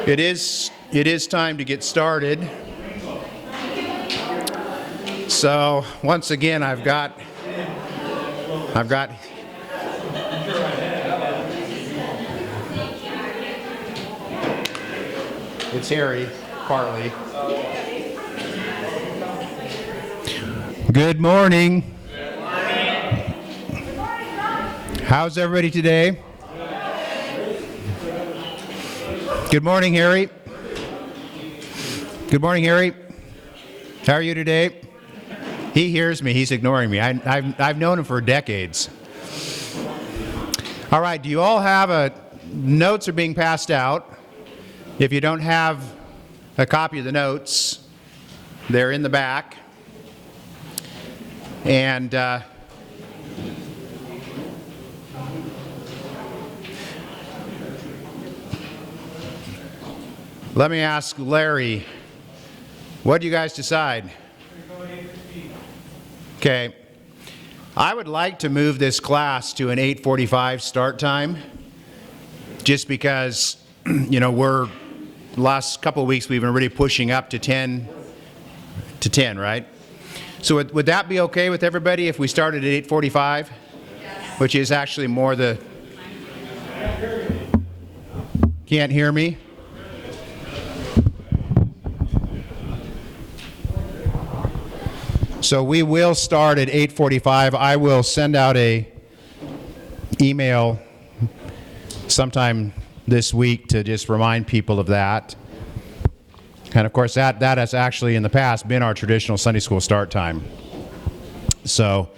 It is time to get started. So once again, I've got it's Harry, partly. Good morning. Good morning. How's everybody today? Good morning, Harry. Good morning, Harry. How are you today? He hears me. He's ignoring me. I've known him for decades. All right. Do you all have notes are being passed out? If you don't have a copy of the notes, they're in the back. And let me ask Larry, what do you guys decide? Okay. I would like to move this class to an 8:45 start time, just because, we're, the last couple of weeks we've been really pushing up to 10, right? So would that be okay with everybody if we started at 8:45? Which is actually more Can't hear me? So we will start at 8:45. I will send out a email sometime this week to just remind people of that. And of course, that has actually in the past been our traditional Sunday school start time. So,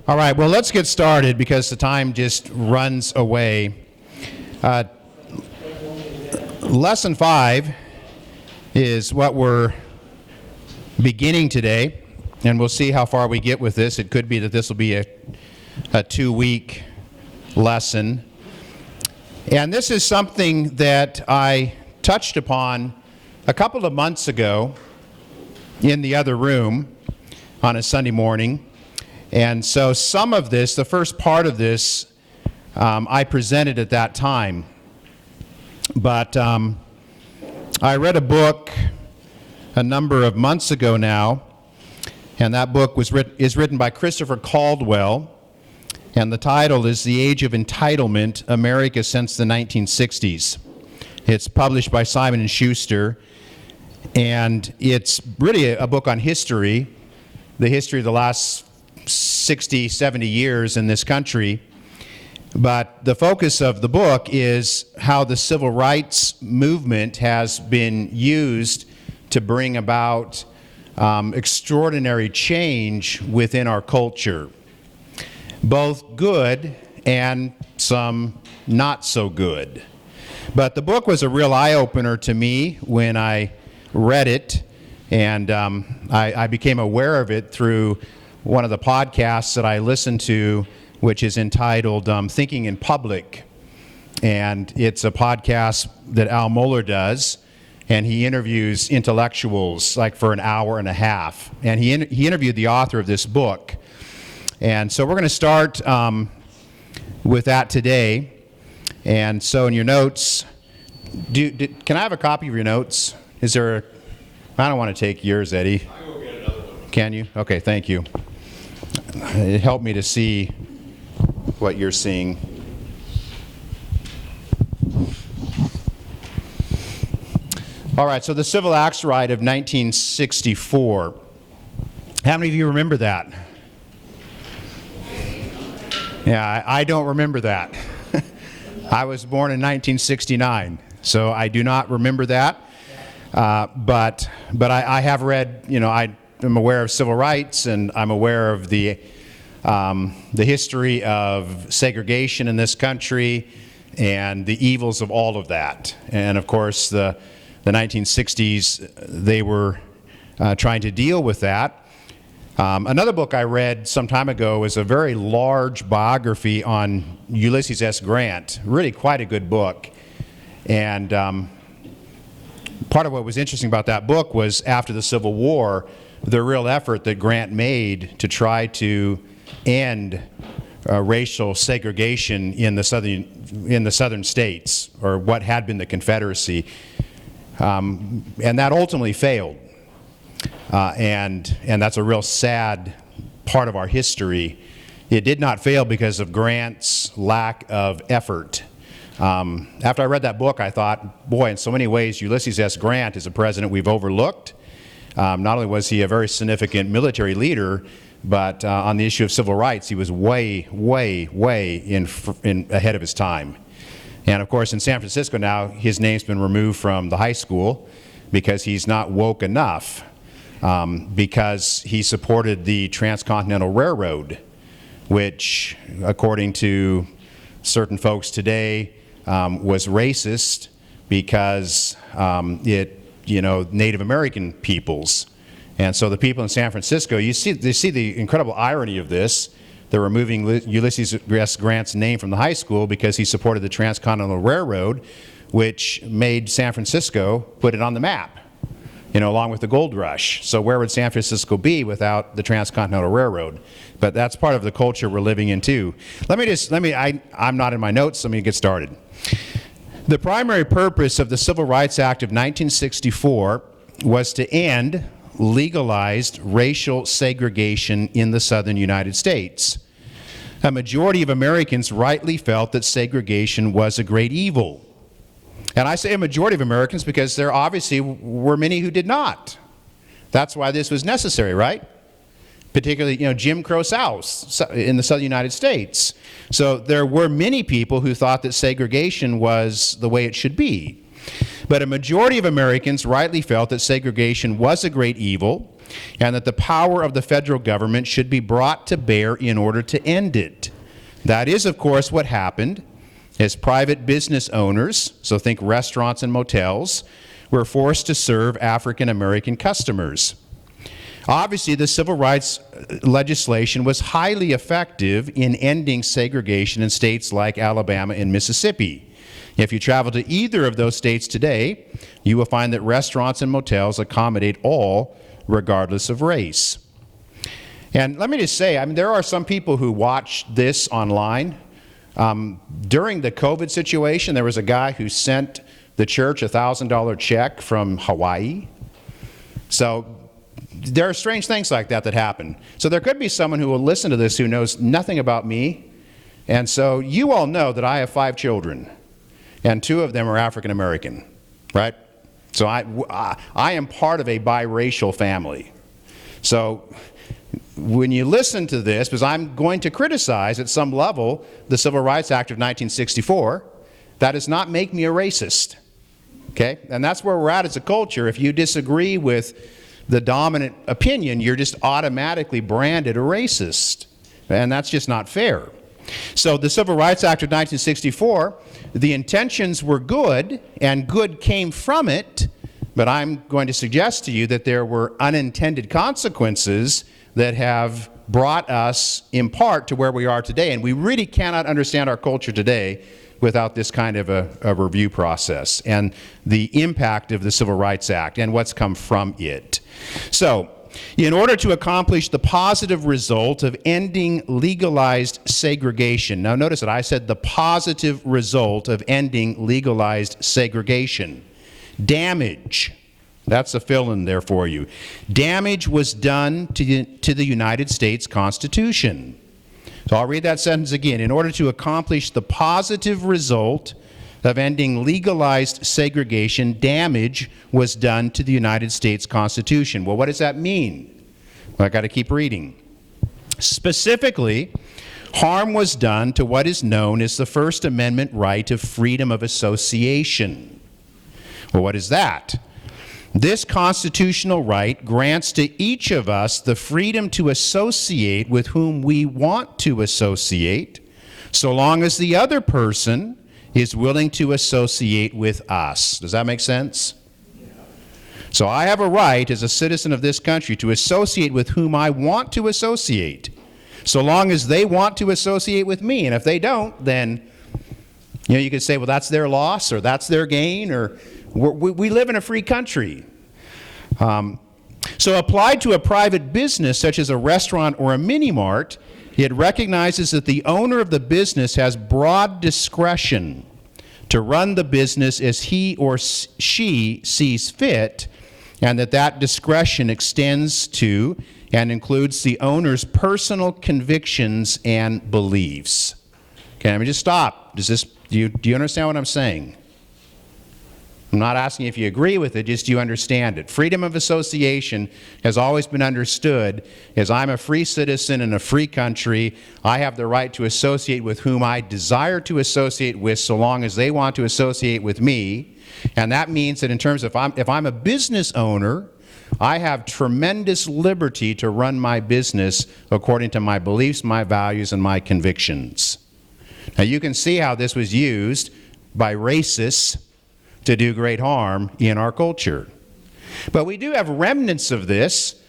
all right, well, let's get started because the time just runs away. Lesson 5 is what we're beginning today. And we'll see how far we get with this. It could be that this will be a 2-week lesson. And this is something that I touched upon a couple of months ago in the other room on a Sunday morning. And so some of this, the first part of this, I presented at that time. But I read a book a number of months ago now. And that book is written by Christopher Caldwell, and the title is The Age of Entitlement, America Since the 1960s. It's published by Simon & Schuster, and it's really a book on history, the history of the last 60, 70 years in this country. But the focus of the book is how the civil rights movement has been used to bring about extraordinary change within our culture, both good and some not so good. But the book was a real eye-opener to me when I read it, and I became aware of it through one of the podcasts that I listened to, which is entitled Thinking in Public. And it's a podcast that Al Mohler does, and he interviews intellectuals like for an hour and a half. And he interviewed the author of this book. And so we're going to start with that today. And so in your notes, can I have a copy of your notes? I don't want to take yours, Eddie. I will get another one. Can you? Okay, thank you. It helped me to see what you're seeing. All right, so the Civil Acts Right of 1964. How many of you remember that? Yeah, I don't remember that. I was born in 1969, so I do not remember that. But I have read, I am aware of civil rights, and I'm aware of the history of segregation in this country and the evils of all of that. And of course, the 1960s, they were trying to deal with that. Another book I read some time ago was a very large biography on Ulysses S. Grant, really quite a good book. And part of what was interesting about that book was after the Civil War, the real effort that Grant made to try to end racial segregation in the southern states, or what had been the Confederacy. And that ultimately failed. And that's a real sad part of our history. It did not fail because of Grant's lack of effort. After I read that book, I thought, boy, in so many ways, Ulysses S. Grant is a president we've overlooked. Not only was he a very significant military leader, but on the issue of civil rights, he was way, way, way ahead of his time. And of course, in San Francisco now, his name's been removed from the high school because he's not woke enough, because he supported the Transcontinental Railroad, which, according to certain folks today, was racist because Native American peoples. And so the people in San Francisco, they see the incredible irony of this. They're removing Ulysses S. Grant's name from the high school because he supported the Transcontinental Railroad, which made San Francisco put it on the map, along with the gold rush. So where would San Francisco be without the Transcontinental Railroad? But that's part of the culture we're living in too. I'm not in my notes, let me get started. The primary purpose of the Civil Rights Act of 1964 was to end legalized racial segregation in the southern United States. A majority of Americans rightly felt that segregation was a great evil. And I say a majority of Americans because there obviously were many who did not. That's why this was necessary, right? Particularly, Jim Crow South in the southern United States. So there were many people who thought that segregation was the way it should be. But a majority of Americans rightly felt that segregation was a great evil and that the power of the federal government should be brought to bear in order to end it. That is, of course, what happened as private business owners, so think restaurants and motels, were forced to serve African American customers. Obviously, the civil rights legislation was highly effective in ending segregation in states like Alabama and Mississippi. If you travel to either of those states today, you will find that restaurants and motels accommodate all, regardless of race. And let me just say, there are some people who watch this online. During the COVID situation, there was a guy who sent the church a $1,000 check from Hawaii. So there are strange things like that happen. So there could be someone who will listen to this who knows nothing about me. And so you all know that I have 5 children. And 2 of them are African American, right? So I am part of a biracial family. So when you listen to this, because I'm going to criticize at some level the Civil Rights Act of 1964, that does not make me a racist, okay? And that's where we're at as a culture. If you disagree with the dominant opinion, you're just automatically branded a racist. And that's just not fair. So the Civil Rights Act of 1964, the intentions were good, and good came from it, but I'm going to suggest to you that there were unintended consequences that have brought us, in part, to where we are today. And we really cannot understand our culture today without this kind of a review process and the impact of the Civil Rights Act and what's come from it. So, in order to accomplish the positive result of ending legalized segregation, now notice that I said the positive result of ending legalized segregation. Damage, that's a fill-in there for you. Damage was done to the United States Constitution. So I'll read that sentence again. In order to accomplish the positive result of ending legalized segregation, damage was done to the United States Constitution. Well, what does that mean? Well, I got to keep reading. Specifically, harm was done to what is known as the First Amendment right of freedom of association. Well, what is that? This constitutional right grants to each of us the freedom to associate with whom we want to associate, so long as the other person is willing to associate with us. Does that make sense? So I have a right as a citizen of this country to associate with whom I want to associate, so long as they want to associate with me. And if they don't, then you could say, well, that's their loss, or that's their gain, or we live in a free country. So applied to a private business such as a restaurant or a mini-mart, it recognizes that the owner of the business has broad discretion to run the business as he or she sees fit, and that discretion extends to and includes the owner's personal convictions and beliefs. Okay, let me just stop. Do you understand what I'm saying? I'm not asking if you agree with it, just do you understand it? Freedom of association has always been understood as I'm a free citizen in a free country. I have the right to associate with whom I desire to associate with so long as they want to associate with me. And that means that in terms of if I'm a business owner, I have tremendous liberty to run my business according to my beliefs, my values, and my convictions. Now you can see how this was used by racists to do great harm in our culture. But we do have remnants of this.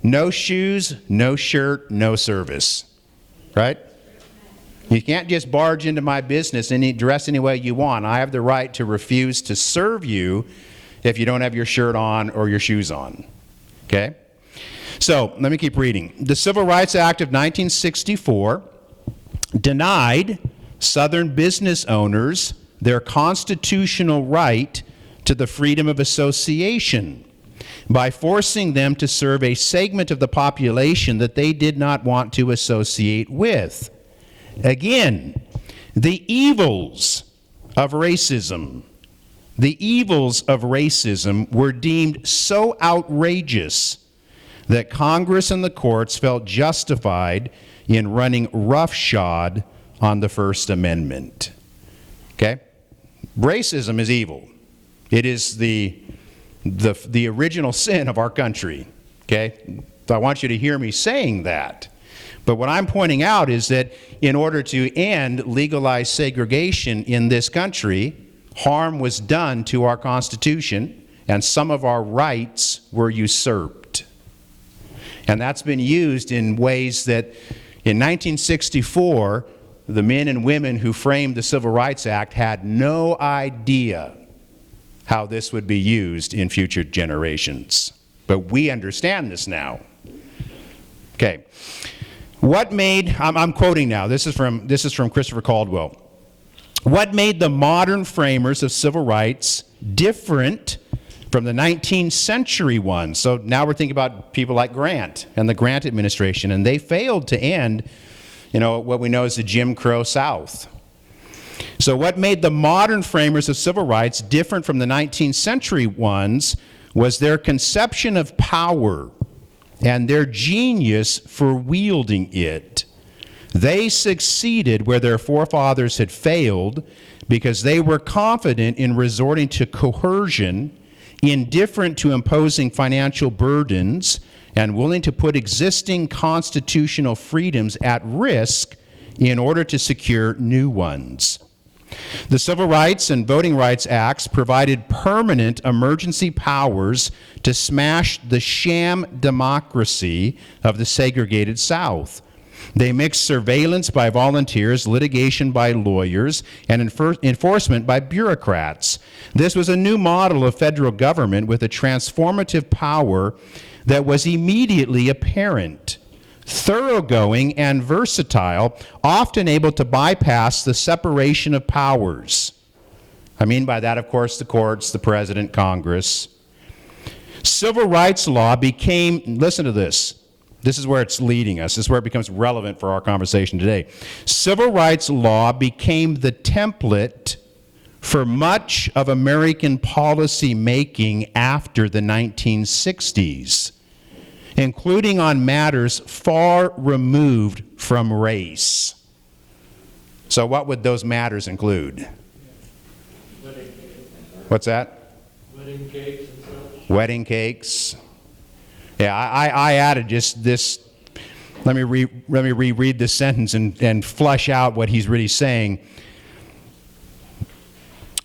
No shoes, no shirt, no service. Right? You can't just barge into my business and dress any way you want. I have the right to refuse to serve you if you don't have your shirt on or your shoes on. Okay? So, let me keep reading. The Civil Rights Act of 1964 denied Southern business owners their constitutional right to the freedom of association by forcing them to serve a segment of the population that they did not want to associate with. Again, the evils of racism were deemed so outrageous that Congress and the courts felt justified in running roughshod on the First Amendment. Okay? Racism is evil. It is the original sin of our country. Okay? So I want you to hear me saying that. But what I'm pointing out is that in order to end legalized segregation in this country, harm was done to our Constitution, and some of our rights were usurped. And that's been used in ways that in 1964, the men and women who framed the Civil Rights Act had no idea how this would be used in future generations. But we understand this now. Okay. What made, I'm quoting now, this is from Christopher Caldwell. What made the modern framers of civil rights different from the 19th century ones? So now we're thinking about people like Grant and the Grant administration, and they failed to end what we know as the Jim Crow South. So what made the modern framers of civil rights different from the 19th century ones was their conception of power and their genius for wielding it. They succeeded where their forefathers had failed because they were confident in resorting to coercion, indifferent to imposing financial burdens, and willing to put existing constitutional freedoms at risk in order to secure new ones. The Civil Rights and Voting Rights Acts provided permanent emergency powers to smash the sham democracy of the segregated South. They mixed surveillance by volunteers, litigation by lawyers, and enforcement by bureaucrats. This was a new model of federal government with a transformative power that was immediately apparent, thoroughgoing and versatile, often able to bypass the separation of powers. I mean by that, of course, the courts, the president, Congress. Civil rights law became, listen to this, this is where it's leading us, this is where it becomes relevant for our conversation today. Civil rights law became the template for much of American policy making after the 1960s, including on matters far removed from race. So what would those matters include? What's that? Wedding cakes and such. Wedding cakes. Yeah, I added just this. Let me reread this sentence and flesh out what he's really saying.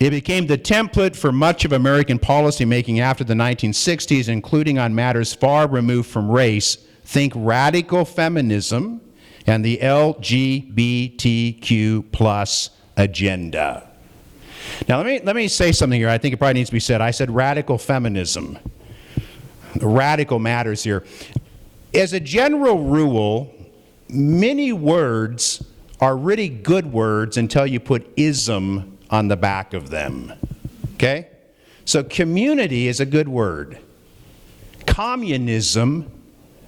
It became the template for much of American policymaking after the 1960s, including on matters far removed from race. Think radical feminism and the LGBTQ plus agenda. Now let me say something here. I think it probably needs to be said. I said radical feminism. Radical matters here. As a general rule, many words are really good words until you put ism on the back of them. Okay? So community is a good word. Communism,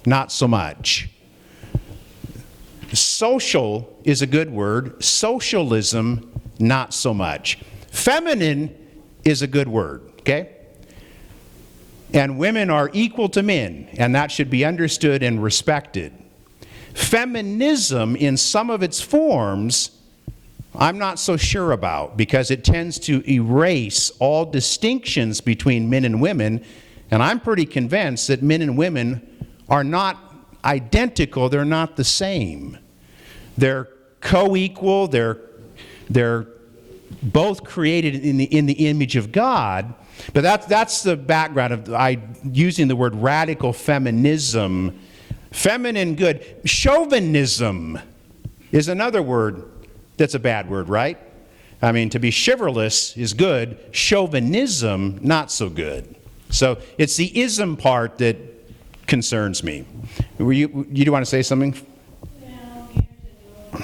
not so much. Social is a good word. Socialism, not so much. Feminine is a good word, okay? And women are equal to men, and that should be understood and respected. Feminism, in some of its forms, I'm not so sure about, because it tends to erase all distinctions between men and women, and I'm pretty convinced that men and women are not identical, they're not the same. They're co-equal, they're both created in the image of God, but that's the background of using the word radical feminism. Feminine good. Chauvinism is another word that's a bad word, right? I mean, to be chivalrous is good. Chauvinism, not so good. So it's the ism part that concerns me. You do want to say something? Well, years ago,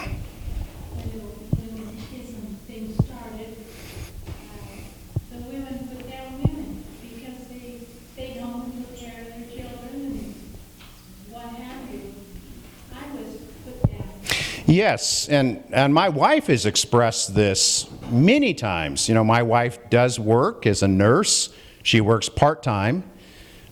when ism thing started, the women put down women because they stayed home and took care of their children and what have you. I was put down. Yes, and my wife has expressed this many times. You know, my wife does work as a nurse. She works part-time,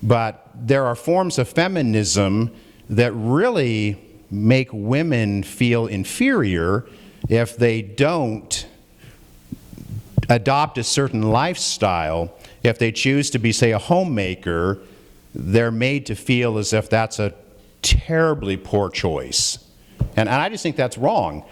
but there are forms of feminism that really make women feel inferior if they don't adopt a certain lifestyle. If they choose to be, say, a homemaker, they're made to feel as if that's a terribly poor choice. And I just think that's wrong.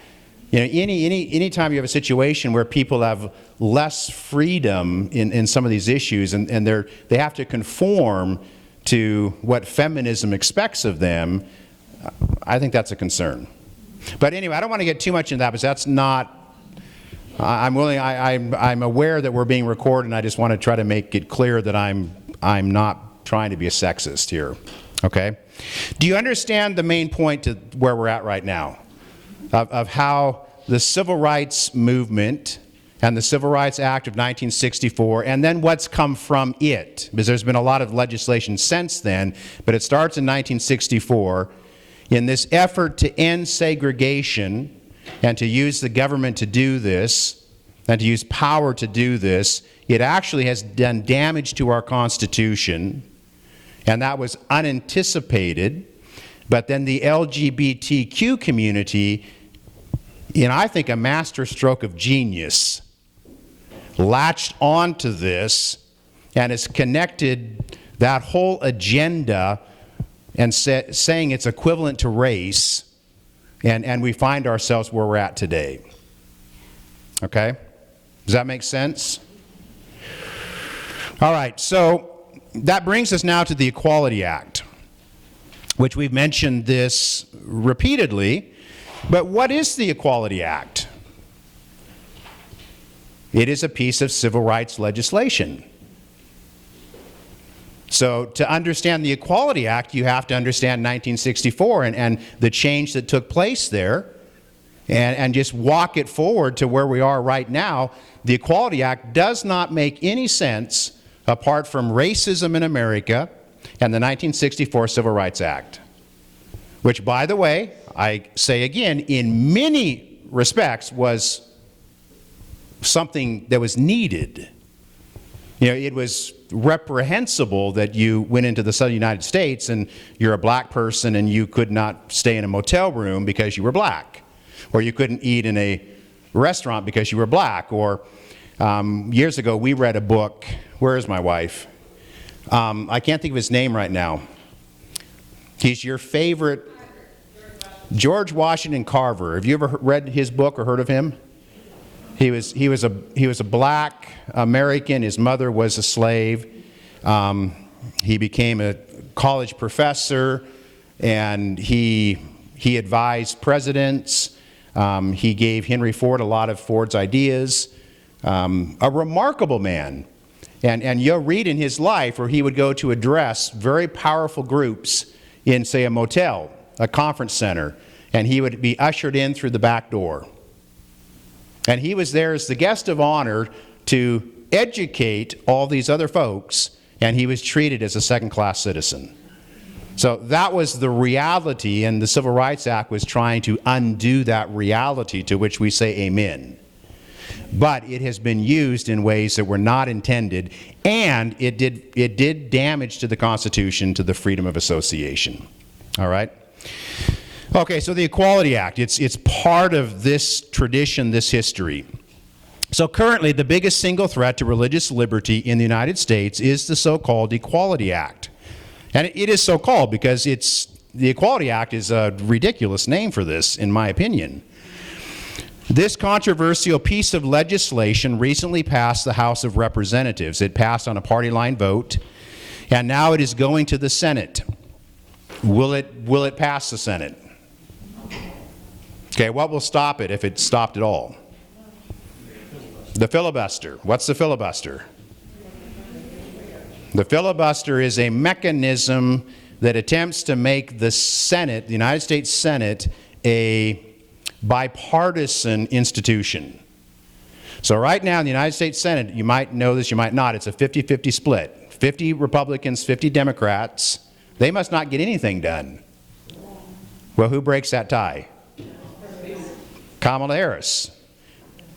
You know, any time you have a situation where people have less freedom in some of these issues, and they have to conform to what feminism expects of them, I think that's a concern. But anyway, I don't want to get too much into that, because that's not. I'm aware that we're being recorded, and I just want to try to make it clear that I'm not trying to be a sexist here. Okay? Do you understand the main point to where we're at right now? Of how the Civil Rights Movement and the Civil Rights Act of 1964, and then what's come from it, because there's been a lot of legislation since then, but it starts in 1964, in this effort to end segregation and to use the government to do this, and to use power to do this. It actually has done damage to our Constitution, and that was unanticipated. But then the LGBTQ community, in I think a masterstroke of genius, latched onto this and has connected that whole agenda and saying it's equivalent to race, and we find ourselves where we're at today. Okay? Does that make sense? All right, so that brings us now to the Equality Act, which we've mentioned this repeatedly. But what is the Equality Act? It is a piece of civil rights legislation. So to understand the Equality Act, you have to understand 1964 and the change that took place there, and just walk it forward to where we are right now. The Equality Act does not make any sense apart from racism in America and the 1964 Civil Rights Act, which, by the way, I say again, in many respects was something that was needed. You know, it was reprehensible that you went into the southern United States and you're a black person and you could not stay in a motel room because you were black, or you couldn't eat in a restaurant because you were black. Or years ago we read a book. Where is my wife? I can't think of his name right now. He's your favorite. George Washington Carver. Have you ever read his book or heard of him? He was a black American. His mother was a slave. He became a college professor, and he advised presidents. He gave Henry Ford a lot of Ford's ideas. A remarkable man. And you'll read in his life where he would go to address very powerful groups in, say, a motel, a conference center, and he would be ushered in through the back door. And he was there as the guest of honor to educate all these other folks, and he was treated as a second-class citizen. So that was the reality, and the Civil Rights Act was trying to undo that reality, to which we say amen. But it has been used in ways that were not intended, and it did damage to the Constitution, to the freedom of association. All right? Okay, so the Equality Act, it's part of this tradition, this history. So currently, the biggest single threat to religious liberty in the United States is the so-called Equality Act. And it is so-called because the Equality Act is a ridiculous name for this, in my opinion. This controversial piece of legislation recently passed the House of Representatives. It passed on a party line vote, and now it is going to the Senate. Will it pass the Senate? Okay, what will stop it if it's stopped at all? The filibuster. What's the filibuster? The filibuster is a mechanism that attempts to make the Senate, the United States Senate, a bipartisan institution. So right now in the United States Senate, you might know this, you might not, it's a 50-50 split. 50 Republicans, 50 Democrats. They must not get anything done. Well, who breaks that tie? Kamala Harris,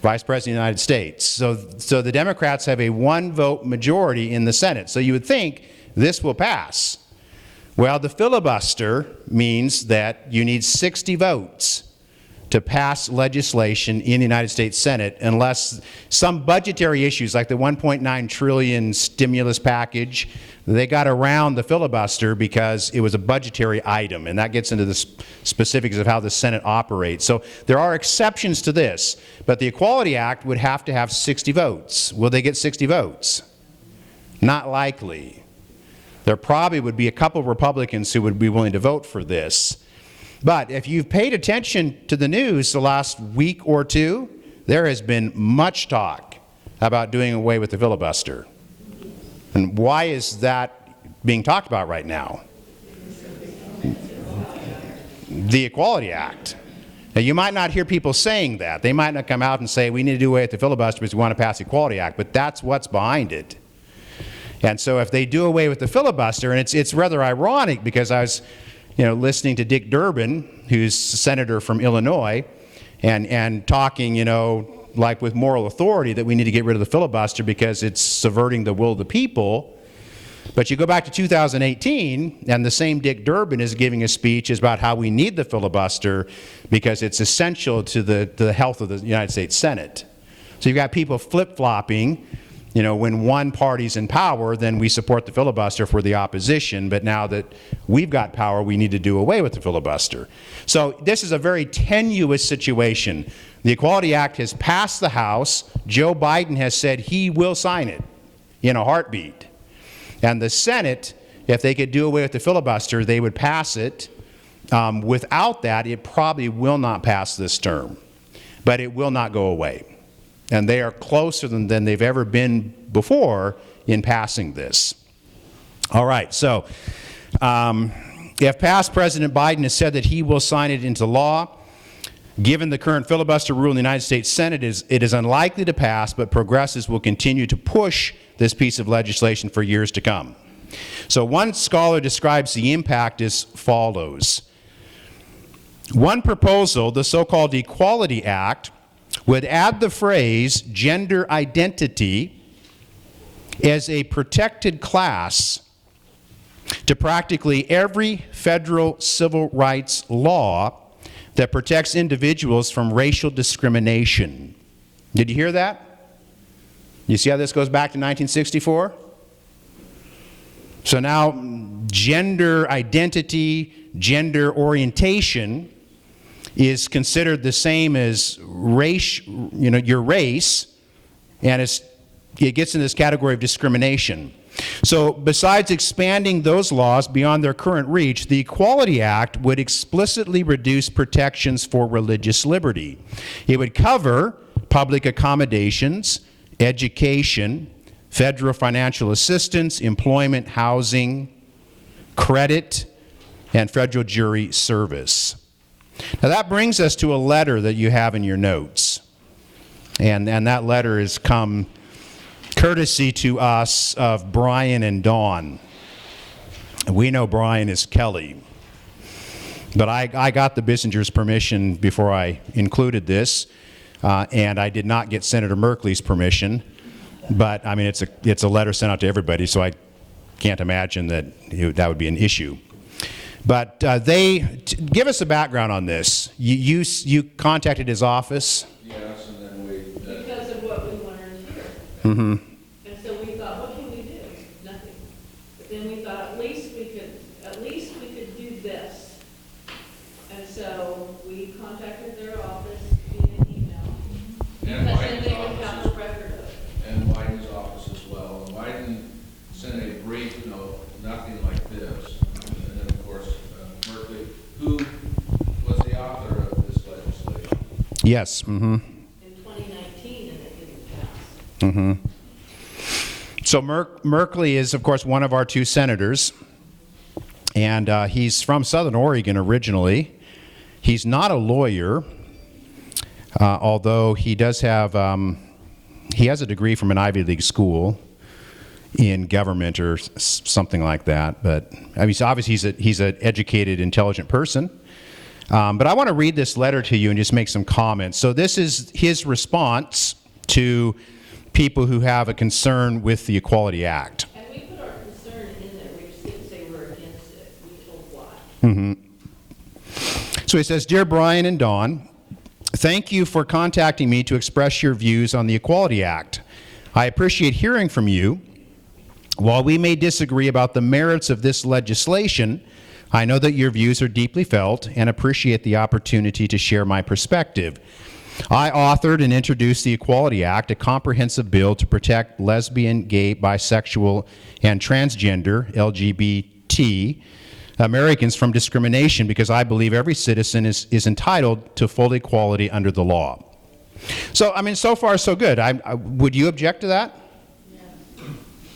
Vice President of the United States. So the Democrats have a one-vote majority in the Senate. So you would think this will pass. Well, the filibuster means that you need 60 votes to pass legislation in the United States Senate unless some budgetary issues like the $1.9 trillion stimulus package, they got around the filibuster because it was a budgetary item, and that gets into the specifics of how the Senate operates. So there are exceptions to this, but the Equality Act would have to have 60 votes. Will they get 60 votes? Not likely. There probably would be a couple of Republicans who would be willing to vote for this. But if you've paid attention to the news the last week or two, there has been much talk about doing away with the filibuster. And why is that being talked about right now? The Equality Act. Now, you might not hear people saying that. They might not come out and say, we need to do away with the filibuster because we want to pass the Equality Act, but that's what's behind it. And so if they do away with the filibuster, and it's rather ironic because I was listening to Dick Durbin, who's a senator from Illinois, and talking, like with moral authority that we need to get rid of the filibuster because it's subverting the will of the people. But you go back to 2018, and the same Dick Durbin is giving a speech about how we need the filibuster because it's essential to the health of the United States Senate. So you've got people flip-flopping. When one party's in power, then we support the filibuster for the opposition, but now that we've got power, we need to do away with the filibuster. So this is a very tenuous situation. The Equality Act has passed the House. Joe Biden has said he will sign it in a heartbeat. And the Senate, if they could do away with the filibuster, they would pass it. Without that, it probably will not pass this term, but it will not go away. And they are closer than they've ever been before in passing this. All right, so if passed, President Biden has said that he will sign it into law. Given the current filibuster rule in the United States Senate, it is unlikely to pass, but progressives will continue to push this piece of legislation for years to come. So one scholar describes the impact as follows. One proposal, the so-called Equality Act, would add the phrase gender identity as a protected class to practically every federal civil rights law that protects individuals from racial discrimination. Did you hear that? You see how this goes back to 1964? So now gender identity, gender orientation is considered the same as race, your race, and it gets in this category of discrimination. So besides expanding those laws beyond their current reach, the Equality Act would explicitly reduce protections for religious liberty. It would cover public accommodations, education, federal financial assistance, employment, housing, credit, and federal jury service. Now that brings us to a letter that you have in your notes. And that letter has come courtesy to us of Brian and Dawn. We know Brian is Kelly. But I got the Bissinger's permission before I included this, and I did not get Senator Merkley's permission. But, I mean, it's a letter sent out to everybody, so I can't imagine that that would be an issue. But give us a background on this. You contacted his office? Yes, and then we. Because of what we learned here. Mm-hmm. And so we thought, what can we do? Nothing. But then we thought, at least we could do this. And so we contacted their office via email. And Because then Biden's they would have office, a record of it. and Biden's office as well. And Biden sent a brief note, nothing like this. And then, of course, Merkley, who was the author of this legislation. Yes. Mm-hmm. In 2019, and it didn't pass. Mm-hmm. So Merkley is, of course, one of our two senators, and he's from Southern Oregon originally. He's not a lawyer, although he does have, he has a degree from an Ivy League school in government or something like that. But I mean, so obviously he's an educated, intelligent person. But I want to read this letter to you and just make some comments. So this is his response to people who have a concern with the Equality Act. And we put our concern in there. We just didn't say we're against it. We told why. So he says, Dear Brian and Dawn, thank you for contacting me to express your views on the Equality Act. I appreciate hearing from you. While we may disagree about the merits of this legislation, I know that your views are deeply felt and appreciate the opportunity to share my perspective. I authored and introduced the Equality Act, a comprehensive bill to protect lesbian, gay, bisexual, and transgender LGBT Americans from discrimination because I believe every citizen is entitled to full equality under the law. So, I mean, so far so good. Would you object to that?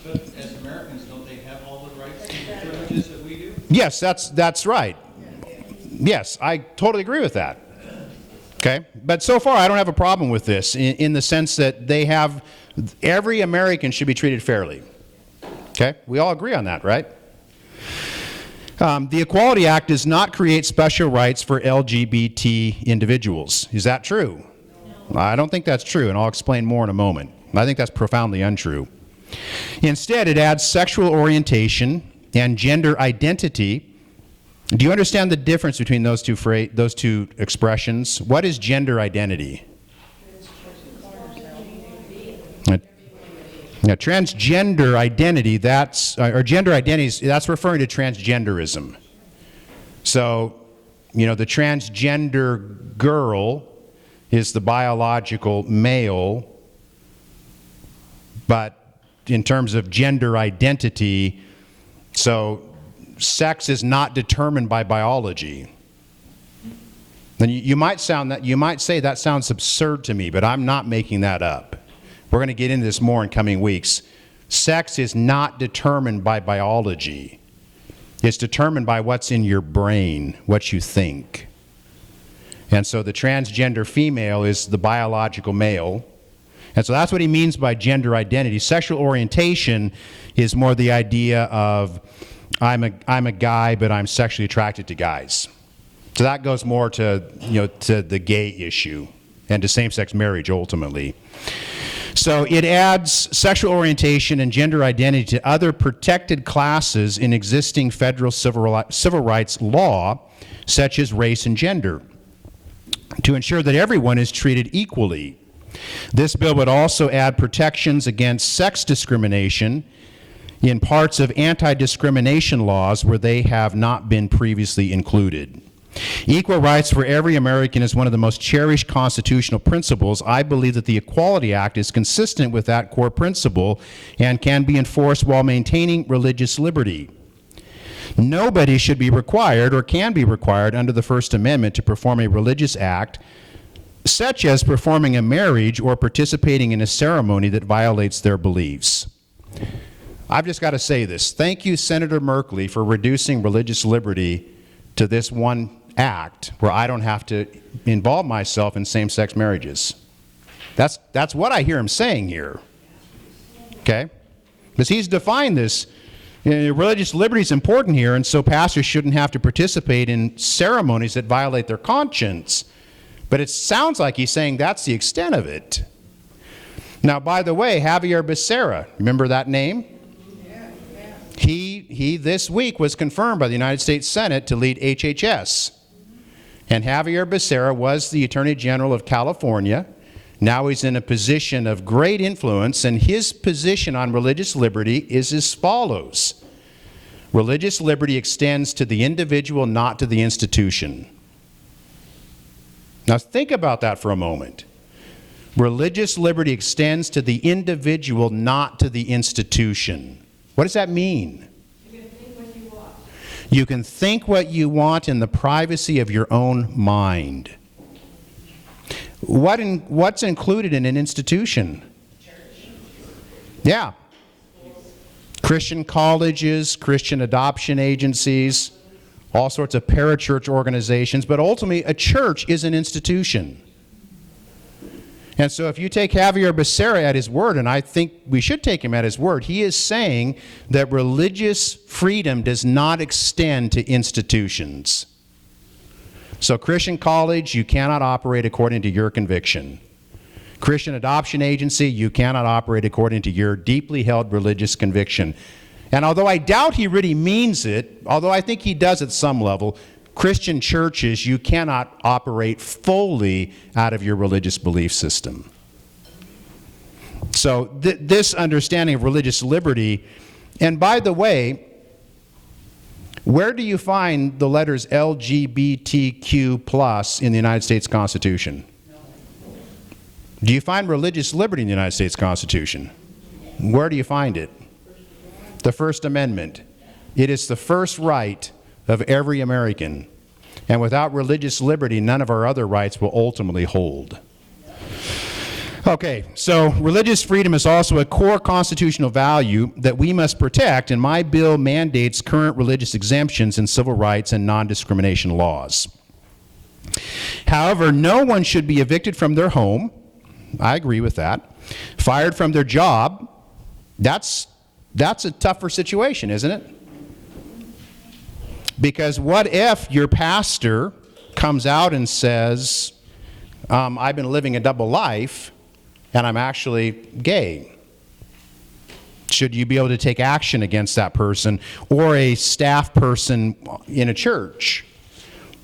But as Americans, don't they have all the rights and privileges that we do? Yes, that's right. Yes, I totally agree with that. Okay, but so far I don't have a problem with this in the sense that every American should be treated fairly. Okay, we all agree on that, right? The Equality Act does not create special rights for LGBT individuals. Is that true? No. I don't think that's true, and I'll explain more in a moment. I think that's profoundly untrue. Instead, it adds sexual orientation and gender identity. Do you understand the difference between those two expressions? What is gender identity? Now, transgender identity, or gender identities, that's referring to transgenderism. So, the transgender girl is the biological male, but in terms of gender identity, so sex is not determined by biology. Then you might say that sounds absurd to me, but I'm not making that up. We're going to get into this more in coming weeks. Sex is not determined by biology. It's determined by what's in your brain, what you think. And so the transgender female is the biological male. And so that's what he means by gender identity. Sexual orientation is more the idea of I'm a guy, but I'm sexually attracted to guys. So that goes more to the gay issue and to same-sex marriage ultimately. So it adds sexual orientation and gender identity to other protected classes in existing federal civil rights law, such as race and gender, to ensure that everyone is treated equally. This bill would also add protections against sex discrimination in parts of anti-discrimination laws where they have not been previously included. Equal rights for every American is one of the most cherished constitutional principles. I believe that the Equality Act is consistent with that core principle and can be enforced while maintaining religious liberty. Nobody should be required or can be required under the First Amendment to perform a religious act, such as performing a marriage or participating in a ceremony that violates their beliefs. I've just got to say this. Thank you, Senator Merkley, for reducing religious liberty to this one act where I don't have to involve myself in same-sex marriages. That's what I hear him saying here. Okay? Because he's defined this. Religious liberty is important here, and so pastors shouldn't have to participate in ceremonies that violate their conscience. But it sounds like he's saying that's the extent of it. Now, by the way, Javier Becerra, remember that name? He this week was confirmed by the United States Senate to lead HHS. And Javier Becerra was the Attorney General of California. Now he's in a position of great influence, and his position on religious liberty is as follows. Religious liberty extends to the individual, not to the institution. Now think about that for a moment. Religious liberty extends to the individual, not to the institution. What does that mean? You can think what you want. You can think what you want in the privacy of your own mind. What's included in an institution? Yeah. Christian colleges, Christian adoption agencies, all sorts of parachurch organizations, but ultimately a church is an institution. And so if you take Javier Becerra at his word, and I think we should take him at his word, he is saying that religious freedom does not extend to institutions. So Christian college, you cannot operate according to your conviction. Christian adoption agency, you cannot operate according to your deeply held religious conviction. And although I doubt he really means it, although I think he does at some level, Christian churches, you cannot operate fully out of your religious belief system. So this understanding of religious liberty, and by the way, where do you find the letters LGBTQ plus in the United States Constitution? Do you find religious liberty in the United States Constitution? Where do you find it? The First Amendment. It is the first right of every American. And without religious liberty, none of our other rights will ultimately hold. Okay, so religious freedom is also a core constitutional value that we must protect, and my bill mandates current religious exemptions in civil rights and non-discrimination laws. However, no one should be evicted from their home. I agree with that. Fired from their job. That's a tougher situation, isn't it? Because what if your pastor comes out and says, I've been living a double life, and I'm actually gay? Should you be able to take action against that person, or a staff person in a church,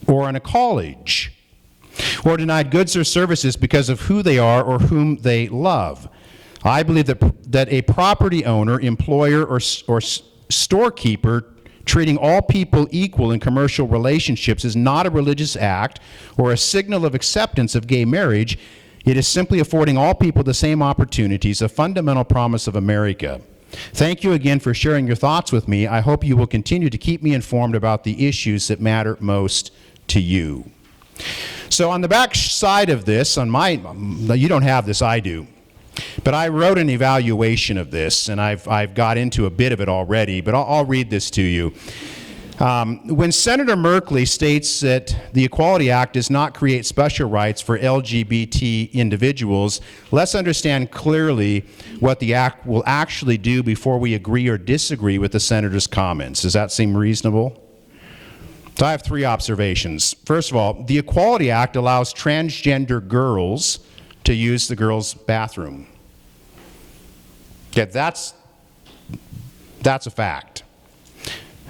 or in a college, or denied goods or services because of who they are or whom they love? I believe that a property owner, employer, or storekeeper treating all people equal in commercial relationships is not a religious act or a signal of acceptance of gay marriage. It is simply affording all people the same opportunities, a fundamental promise of America. Thank you again for sharing your thoughts with me. I hope you will continue to keep me informed about the issues that matter most to you. So on the back side of this, you don't have this, I do. But I wrote an evaluation of this, and I've got into a bit of it already, but I'll read this to you. When Senator Merkley states that the Equality Act does not create special rights for LGBT individuals, let's understand clearly what the act will actually do before we agree or disagree with the senator's comments. Does that seem reasonable? So I have three observations. First of all, the Equality Act allows transgender girls to use the girls' bathroom. Okay, that's a fact.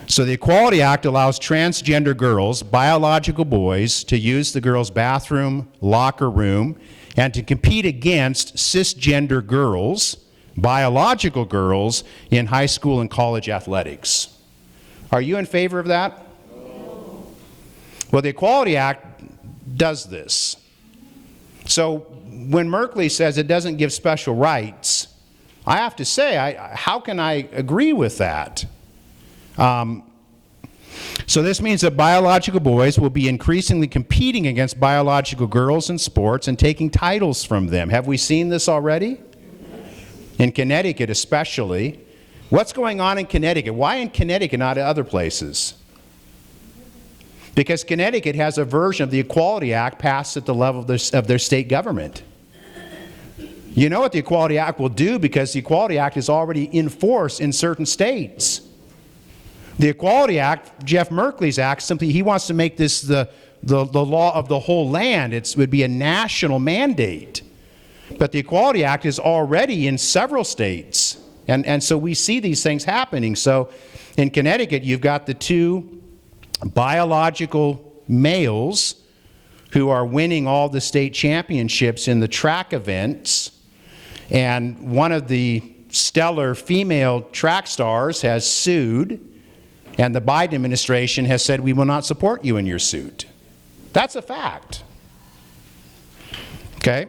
So the Equality Act allows transgender girls, biological boys, to use the girls' bathroom, locker room, and to compete against cisgender girls, biological girls, in high school and college athletics. Are you in favor of that? No. Well, the Equality Act does this. So when Merkley says it doesn't give special rights, I have to say, how can I agree with that? So this means that biological boys will be increasingly competing against biological girls in sports and taking titles from them. Have we seen this already? In Connecticut especially. What's going on in Connecticut? Why in Connecticut, not other places? Because Connecticut has a version of the Equality Act passed at the level of their state government. You know what the Equality Act will do, because the Equality Act is already in force in certain states. The Equality Act, Jeff Merkley's act, simply he wants to make this the law of the whole land. It would be a national mandate. But the Equality Act is already in several states. And so we see these things happening. So in Connecticut, you've got the 2 biological males who are winning all the state championships in the track events. And one of the stellar female track stars has sued, and the Biden administration has said, we will not support you in your suit. That's a fact. Okay?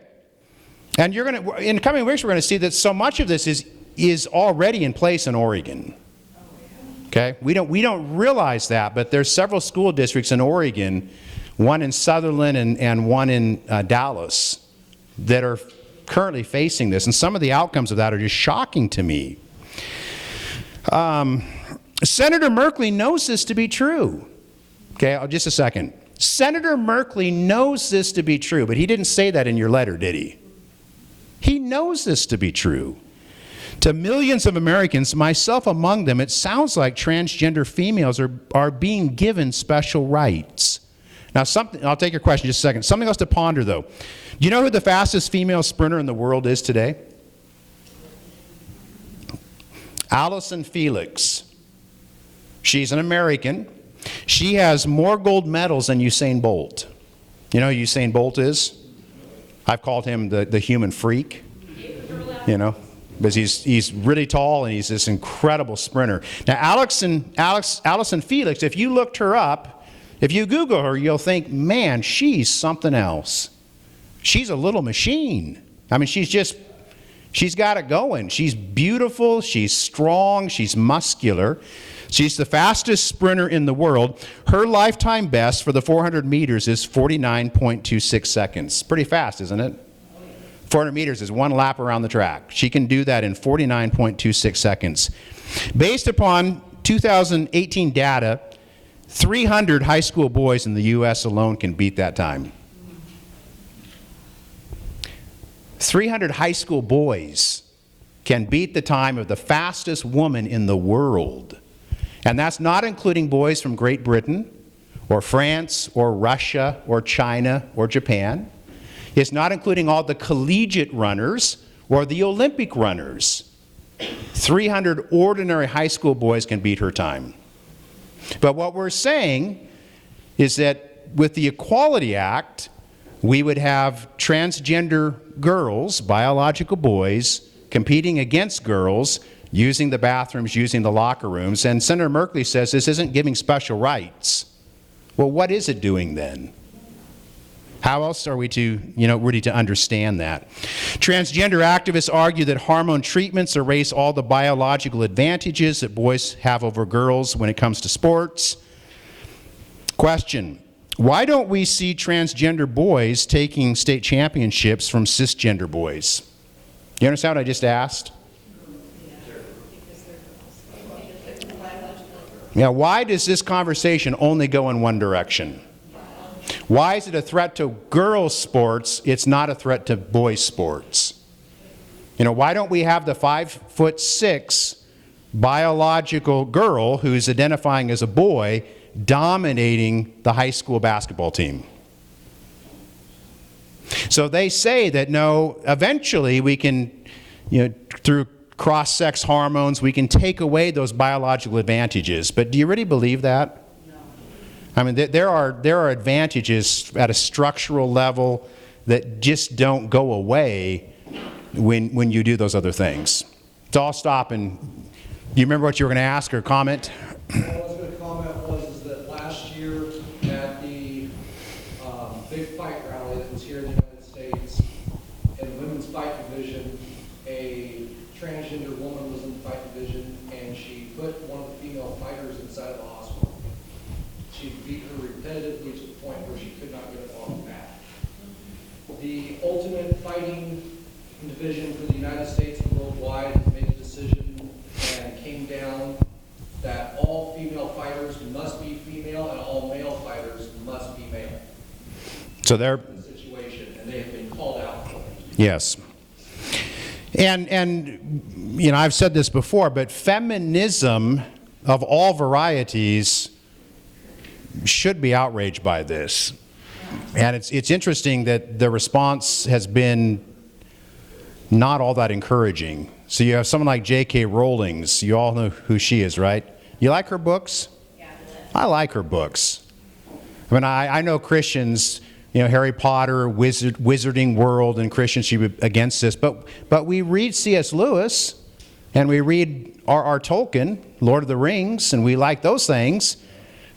And you're going to, in the coming weeks, we're going to see that so much of this is already in place in Oregon. Okay? We don't realize that, but there's several school districts in Oregon, one in Sutherland and one in Dallas, that are currently facing this. And some of the outcomes of that are just shocking to me. Senator Merkley knows this to be true. Okay, just a second. Senator Merkley knows this to be true, but he didn't say that in your letter, did he? He knows this to be true. To millions of Americans, myself among them, it sounds like transgender females are being given special rights. Now, I'll take your question in just a second. Something else to ponder, though. Do you know who the fastest female sprinter in the world is today? Allison Felix. She's an American. She has more gold medals than Usain Bolt. You know who Usain Bolt is? I've called him the human freak, you know, because he's really tall and he's this incredible sprinter. Now, Allison Felix, if you looked her up, if you Google her, you'll think, man, she's something else. She's a little machine. I mean, she's got it going. She's beautiful, she's strong, she's muscular. She's the fastest sprinter in the world. Her lifetime best for the 400 meters is 49.26 seconds. Pretty fast, isn't it? 400 meters is one lap around the track. She can do that in 49.26 seconds. Based upon 2018 data, 300 high school boys in the U.S. alone can beat that time. 300 high school boys can beat the time of the fastest woman in the world. And that's not including boys from Great Britain or France or Russia or China or Japan. It's not including all the collegiate runners or the Olympic runners. 300 ordinary high school boys can beat her time. But what we're saying is that with the Equality Act, we would have transgender girls, biological boys, competing against girls, using the bathrooms, using the locker rooms. And Senator Merkley says this isn't giving special rights. Well, what is it doing then? How else are we to, ready to understand that? Transgender activists argue that hormone treatments erase all the biological advantages that boys have over girls when it comes to sports. Question: why don't we see transgender boys taking state championships from cisgender boys? You understand what I just asked? Now, why does this conversation only go in one direction? Why is it a threat to girls' sports? It's not a threat to boys' sports. Why don't we have the 5'6" biological girl who's identifying as a boy dominating the high school basketball team? So they say that no, eventually we can, through cross-sex hormones, we can take away those biological advantages. But do you really believe that? No. I mean, there are advantages at a structural level that just don't go away when you do those other things. So I'll stop. And do you remember what you were going to ask or comment? What I was going to comment was that last year at the big fight rally that was here in the United States, in the women's fight division, a transgender woman was in the fight division, and she put one of the female fighters inside of the hospital. She beat her repetitively to the point where she could not get up off the mat. The ultimate fighting division for the United States and worldwide made a decision and came down that all female fighters must be female and all male fighters must be male. So they're situation, and they have been called out for it. Yes. And you know, I've said this before, but feminism of all varieties should be outraged by this. And it's interesting that the response has been not all that encouraging. So you have someone like J.K. Rowling's. You all know who she is, right? You like her books? Yeah. I like her books. I mean, I know Christians, you know, Harry Potter, Wizarding World, and Christians should be against this. But we read C.S. Lewis, and we read R.R. Tolkien, Lord of the Rings, and we like those things.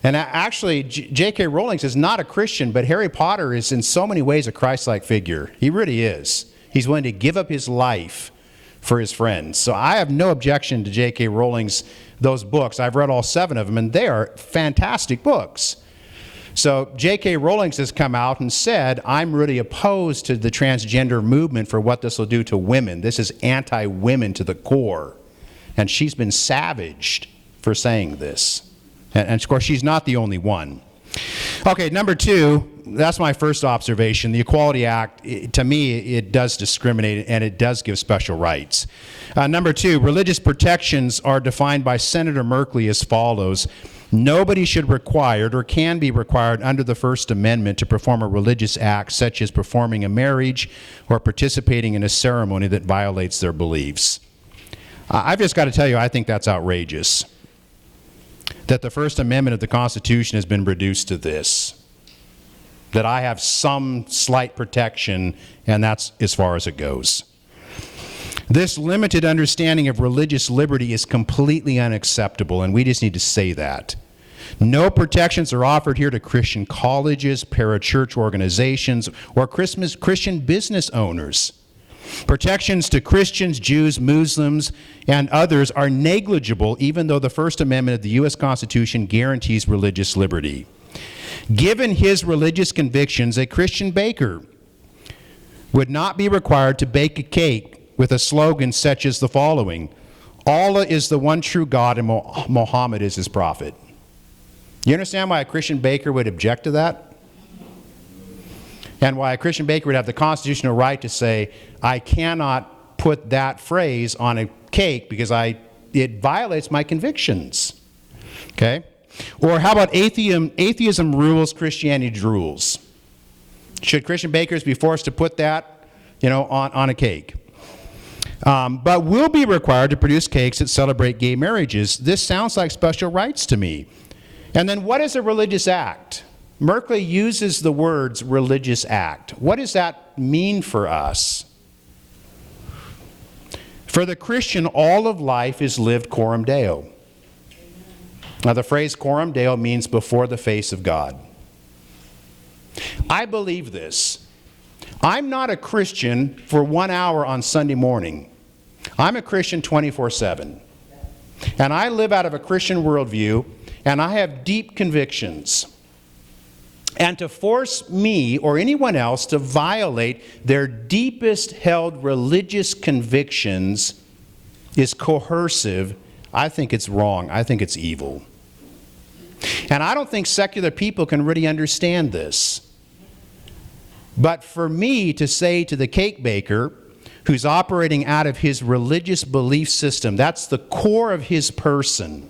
And actually, J.K. Rowling is not a Christian, but Harry Potter is in so many ways a Christ-like figure. He really is. He's willing to give up his life for his friends. So I have no objection to J.K. Rowling's those books. I've read all 7 of them, and they are fantastic books. So J.K. Rowling has come out and said, I'm really opposed to the transgender movement for what this will do to women. This is anti-women to the core. And she's been savaged for saying this. And of course, she's not the only one. Okay, number 2, that's my first observation. The Equality Act, to me, it does discriminate and it does give special rights. Number 2, religious protections are defined by Senator Merkley as follows. Nobody should be required or can be required under the First Amendment to perform a religious act such as performing a marriage or participating in a ceremony that violates their beliefs. I've just got to tell you, I think that's outrageous. That the First Amendment of the Constitution has been reduced to this. That I have some slight protection, and that's as far as it goes. This limited understanding of religious liberty is completely unacceptable, and we just need to say that. No protections are offered here to Christian colleges, parachurch organizations, or Christian business owners. Protections to Christians, Jews, Muslims, and others are negligible, even though the First Amendment of the U.S. Constitution guarantees religious liberty. Given his religious convictions, a Christian baker would not be required to bake a cake with a slogan such as the following: Allah is the one true God and Muhammad is his prophet. You understand why a Christian baker would object to that? And why a Christian baker would have the constitutional right to say, I cannot put that phrase on a cake because it violates my convictions. Okay? Or how about atheism rules, Christianity rules? Should Christian bakers be forced to put that, on a cake? But will be required to produce cakes that celebrate gay marriages. This sounds like special rights to me. And then what is a religious act? Merkley uses the words religious act. What does that mean for us? For the Christian, all of life is lived coram Deo. Now the phrase coram Deo means before the face of God. I believe this. I'm not a Christian for 1 hour on Sunday morning. I'm a Christian 24/7. And I live out of a Christian worldview, and I have deep convictions. And to force me or anyone else to violate their deepest held religious convictions is coercive. I think it's wrong. I think it's evil. And I don't think secular people can really understand this. But for me to say to the cake baker who's operating out of his religious belief system, that's the core of his person,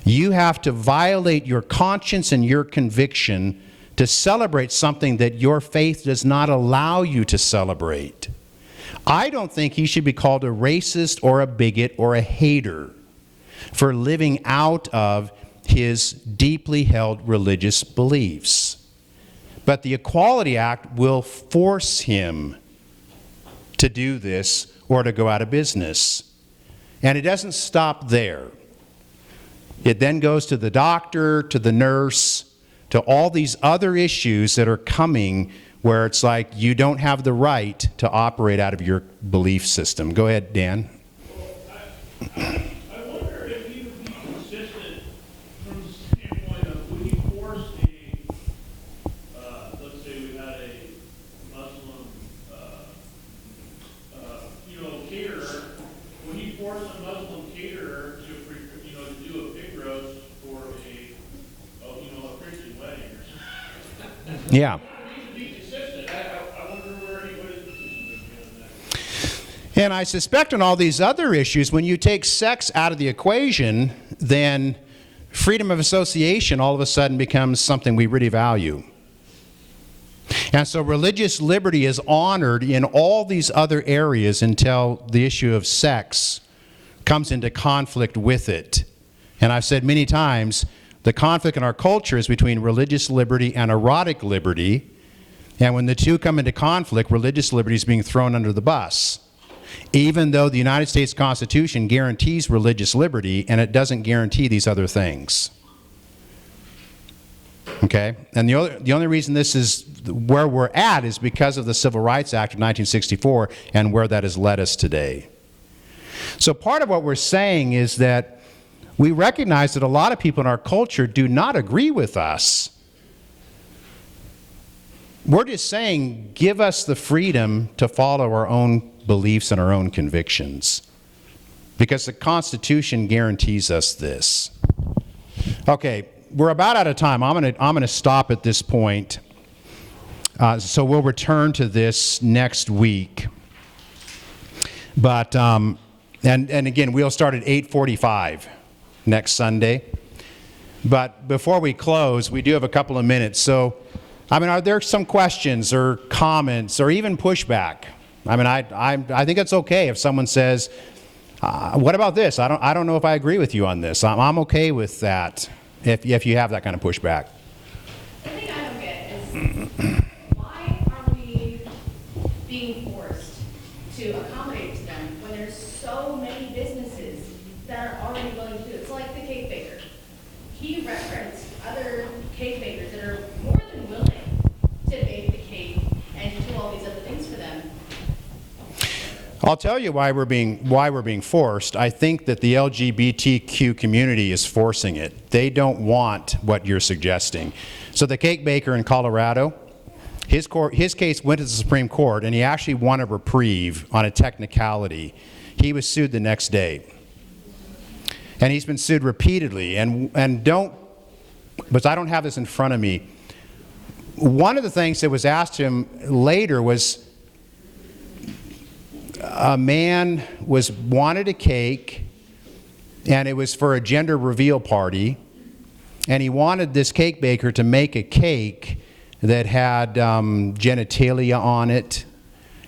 you have to violate your conscience and your conviction to celebrate something that your faith does not allow you to celebrate. I don't think he should be called a racist or a bigot or a hater for living out of his deeply held religious beliefs. But the Equality Act will force him to do this or to go out of business. And it doesn't stop there. It then goes to the doctor, to the nurse, to all these other issues that are coming where it's like you don't have the right to operate out of your belief system. Go ahead, Dan. I wonder if you would be consistent from the standpoint of would you force let's say we had a Muslim, caterer, would you force a Muslim caterer to do a pig roast for a Christian wedding or something? Yeah. He would be consistent. I wonder where he would his position would be on And I suspect on all these other issues, when you take sex out of the equation, then freedom of association all of a sudden becomes something we really value. And so religious liberty is honored in all these other areas until the issue of sex comes into conflict with it. And I've said many times, the conflict in our culture is between religious liberty and erotic liberty. And when the two come into conflict, religious liberty is being thrown under the bus. Even though the United States Constitution guarantees religious liberty, and it doesn't guarantee these other things. Okay? And the only reason this is where we're at is because of the Civil Rights Act of 1964 and where that has led us today. So part of what we're saying is that we recognize that a lot of people in our culture do not agree with us. We're just saying, give us the freedom to follow our own beliefs and our own convictions, because the Constitution guarantees us this. Okay, we're about out of time. I'm gonna stop at this point. So we'll return to this next week. But and again, we'll start at 8:45 next Sunday. But before we close, we do have a couple of minutes. So, I mean, are there some questions or comments or even pushback? I mean, I think it's okay if someone says, "What about this? I don't know if I agree with you on this." I'm okay with that if you have that kind of pushback. The thing I don't get is why are we being forced to accommodate to them when there's so many businesses that are already willing to do it? It's like the cake baker. He referenced other cake bakers that are more than willing to bake the cake and do all these other things for them. I'll tell you why we're being forced. I think that the LGBTQ community is forcing it. They don't want what you're suggesting. So the cake baker in Colorado, his case went to the Supreme Court, and he actually won a reprieve on a technicality. He was sued the next day. And he's been sued repeatedly. But I don't have this in front of me. One of the things that was asked him later was, a man wanted a cake, and it was for a gender reveal party, and he wanted this cake baker to make a cake that had genitalia on it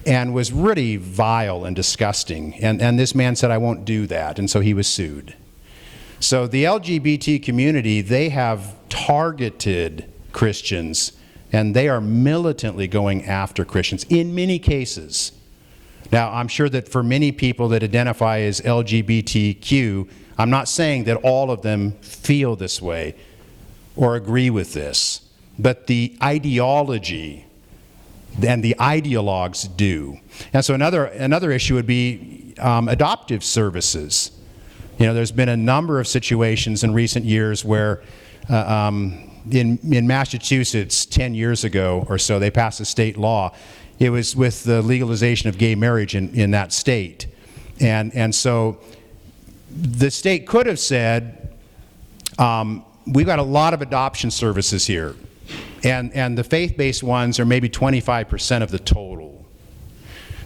and was really vile and disgusting. And this man said, "I won't do that," and so he was sued. So the LGBT community, they have targeted Christians, and they are militantly going after Christians in many cases. Now, I'm sure that for many people that identify as LGBTQ, I'm not saying that all of them feel this way or agree with this, but the ideology and the ideologues do. And so another issue would be adoptive services. You know, there's been a number of situations in recent years where in Massachusetts 10 years ago or so, they passed a state law. It was with the legalization of gay marriage in that state. And so the state could have said, we've got a lot of adoption services here, and the faith-based ones are maybe 25% of the total.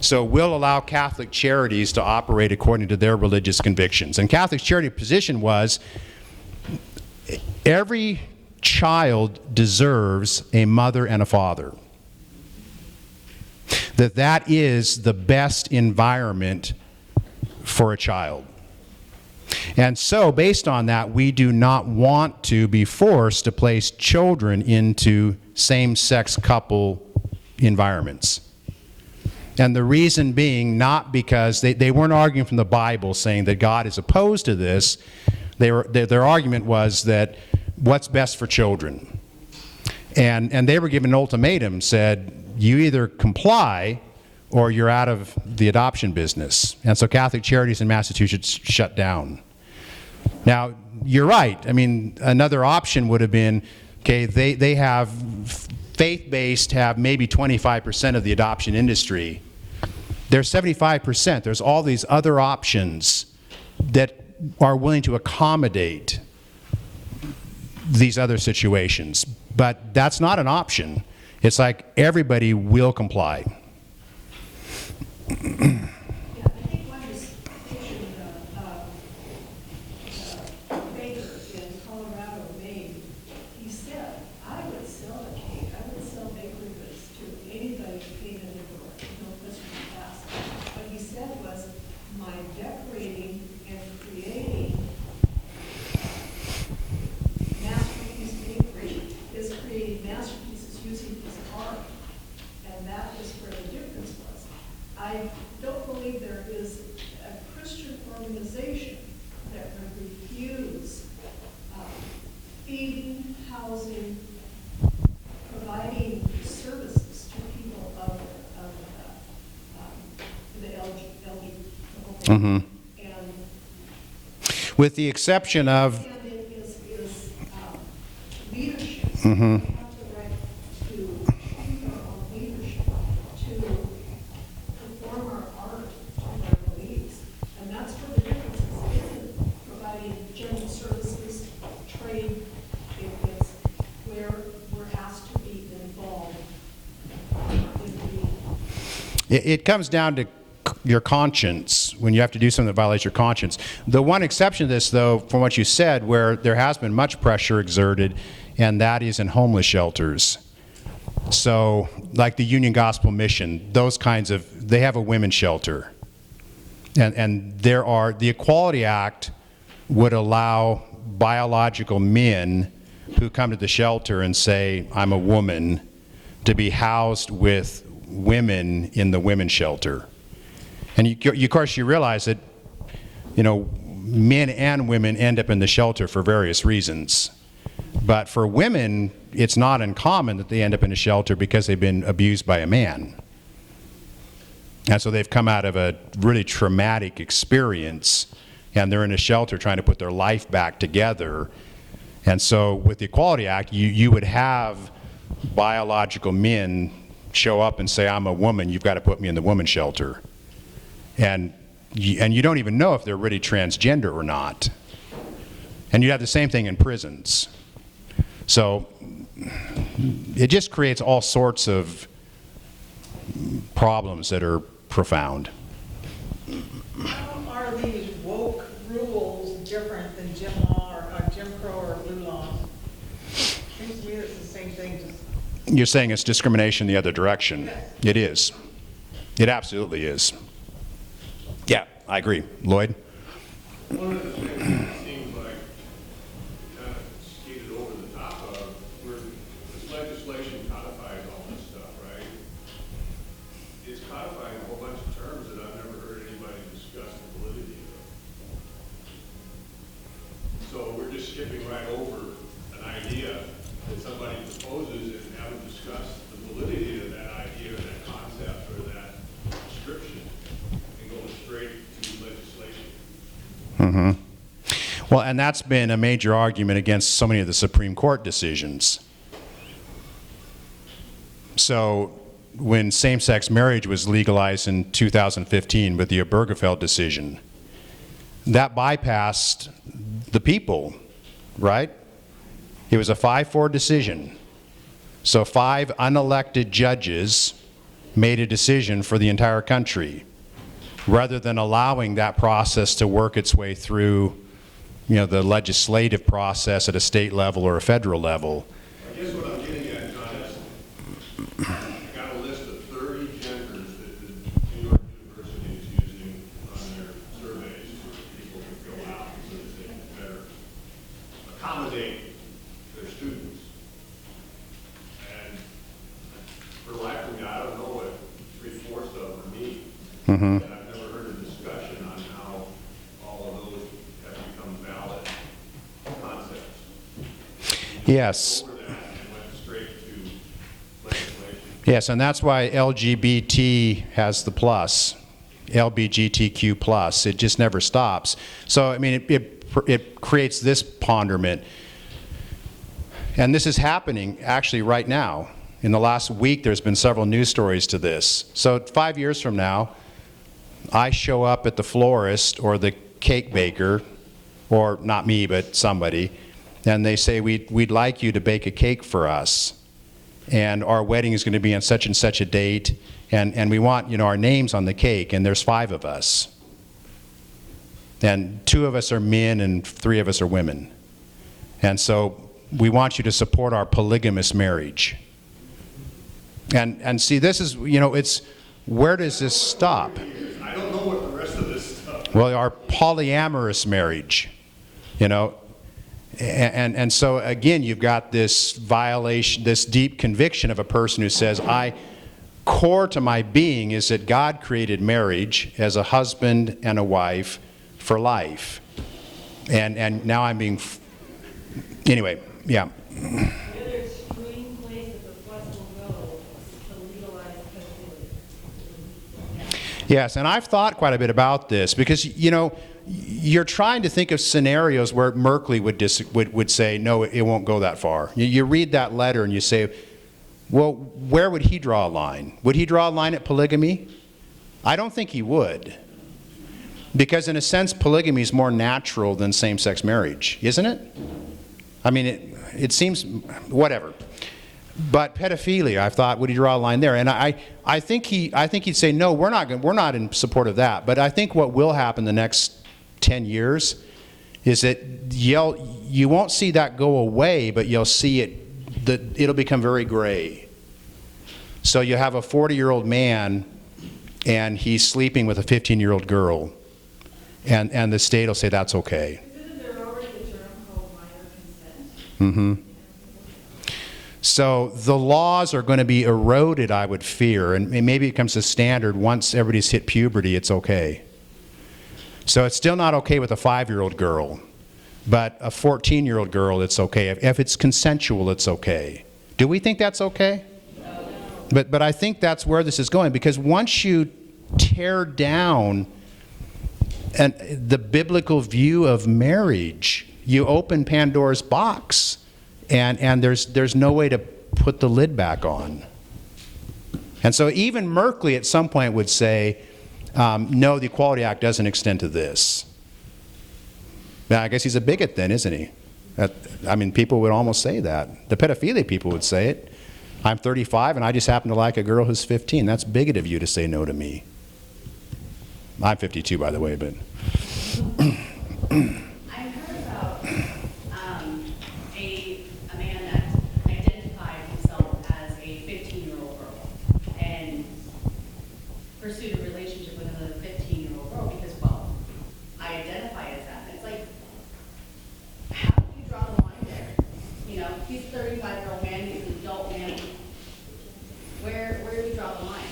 So we'll allow Catholic Charities to operate according to their religious convictions. And Catholic Charity position was, every child deserves a mother and a father. That is the best environment for a child. And so, based on that, we do not want to be forced to place children into same-sex couple environments. And the reason being, not because they weren't arguing from the Bible saying that God is opposed to this. Their argument was that what's best for children. And they were given an ultimatum, said, you either comply or you're out of the adoption business. And so Catholic Charities in Massachusetts shut down. Now, you're right. I mean, another option would have been, okay, they have faith-based, have maybe 25% of the adoption industry. There's 75%. There's all these other options that are willing to accommodate these other situations. But that's not an option. It's like everybody will comply. Yeah, housing, providing services to people of the LGBT. Mm-hmm. And With the exception of, it is leadership. Mhm. We have the right to choose our own leadership, to perform our art to our beliefs. And that's where the difference is. It isn't providing general services, trade. It's where we're asked to be involved in the it comes down to your conscience, when you have to do something that violates your conscience. The one exception to this, though, from what you said, where there has been much pressure exerted, and that is in homeless shelters. So, like the Union Gospel Mission, those kinds of, they have a women's shelter. And there are, the Equality Act would allow biological men who come to the shelter and say, I'm a woman, to be housed with women in the women's shelter. And of course, you realize that, you know, men and women end up in the shelter for various reasons. But for women, it's not uncommon that they end up in a shelter because they've been abused by a man. And so they've come out of a really traumatic experience, and they're in a shelter trying to put their life back together. And so with the Equality Act, you would have biological men show up and say, I'm a woman, you've got to put me in the women's shelter. And you don't even know if they're really transgender or not. And you have the same thing in prisons. So it just creates all sorts of problems that are profound. How are these woke rules different than Jim Law or Jim Crow or Blue Law? Seems to me it's the same thing. Just You're saying it's discrimination the other direction. Yes. It is. It absolutely is. Yeah, I agree. Lloyd? One of the things that seems like kind of skated over the top of, where this legislation codifies all this stuff, right? It's codifying a whole bunch of terms that I've never heard anybody discuss the validity of. So we're just skipping right over an idea that somebody proposes and haven't discussed the validity of that idea or that concept or that description, and going straight to legislation. Mm-hmm. Well, and that's been a major argument against so many of the Supreme Court decisions. So when same-sex marriage was legalized in 2015 with the Burgerfeld Decision, that bypassed the people, right? It was a 5-4 decision. So 5 unelected judges made a decision for the entire country, rather than allowing that process to work its way through, you know, the legislative process at a state level or a federal level. I guess what I'm getting at, John, is I got a list of 30 genders that the New York University is using on their surveys for people to fill out so that they can better accommodate their students. And for the life of me, I don't know what 3/4 of them mean. Mm-hmm. And I've never heard a discussion on how all of those have become valid concepts. Yes. Over that and went straight to legislation. Yes, and that's why LGBT has the plus, LBGTQ plus. It just never stops. So, I mean, it creates this ponderment. And this is happening actually right now. In the last week, there's been several news stories to this. So 5 years from now, I show up at the florist or the cake baker, or not me, but somebody, and they say, we'd like you to bake a cake for us. And our wedding is going to be on such and such a date, and we want, you know, our names on the cake, and there's 5 of us. And 2 of us are men and 3 of us are women. And so we want you to support our polygamous marriage. And see, this is, you know, it's, where does this stop? I don't know what the rest of this stuff is. Well, our polyamorous marriage, you know, and so again, you've got this violation, this deep conviction of a person who says, core to my being is that God created marriage as a husband and a wife for life. And now I'm being, anyway, yeah. Yes, and I've thought quite a bit about this because, you know, you're trying to think of scenarios where Merkley would say, no, it won't go that far. You read that letter and you say, well, where would he draw a line? Would he draw a line at polygamy? I don't think he would. Because in a sense, polygamy is more natural than same-sex marriage, isn't it? I mean, it seems, whatever. But pedophilia, I've thought, would he draw a line there? And I think he'd say, no, we're not in support of that. But I think what will happen the next 10 years is that you won't see that go away, but you'll see it'll become very gray. So you have a 40-year-old man, and he's sleeping with a 15-year-old girl, and the state will say that's okay. Isn't there already a term called minor consent? Mm-hmm. So the laws are going to be eroded, I would fear, and maybe it becomes a standard once everybody's hit puberty, it's okay. So it's still not okay with a 5-year-old girl, but a 14-year-old girl, it's okay. If it's consensual, it's okay. Do we think that's okay? No. But I think that's where this is going, because once you tear down the biblical view of marriage, you open Pandora's box. And there's no way to put the lid back on. And so even Merkley at some point would say, no, the Equality Act doesn't extend to this. Now, I guess he's a bigot then, isn't he? I mean, people would almost say that. The pedophilia people would say it. I'm 35 and I just happen to like a girl who's 15. That's bigot of you to say no to me. I'm 52, by the way, but... pursued a relationship with another 15-year-old girl because, well, I identify as that. And it's like, how do you draw the line there? You know, he's a 35-year-old man, he's an adult man. Where do we draw the line?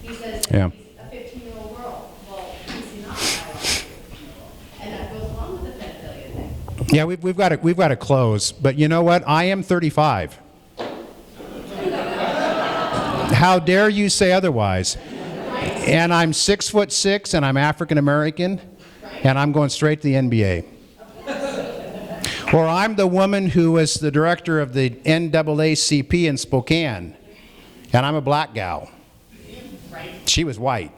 He says yeah. He's a 15-year-old girl. Well, he's not a 15-year-old. And that goes along with the pedophilia thing. Yeah, we've got to close. But you know what? I am 35. How dare you say otherwise? And I'm 6'6", and I'm African American, and I'm going straight to the NBA. Or I'm the woman who was the director of the NAACP in Spokane, and I'm a black gal. She was white.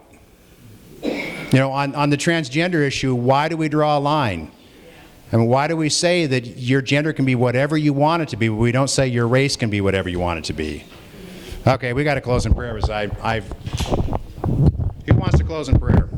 You know, on the transgender issue, why do we draw a line? I mean, why do we say that your gender can be whatever you want it to be, but we don't say your race can be whatever you want it to be? Okay, we got to close in prayer because who wants to close in prayer?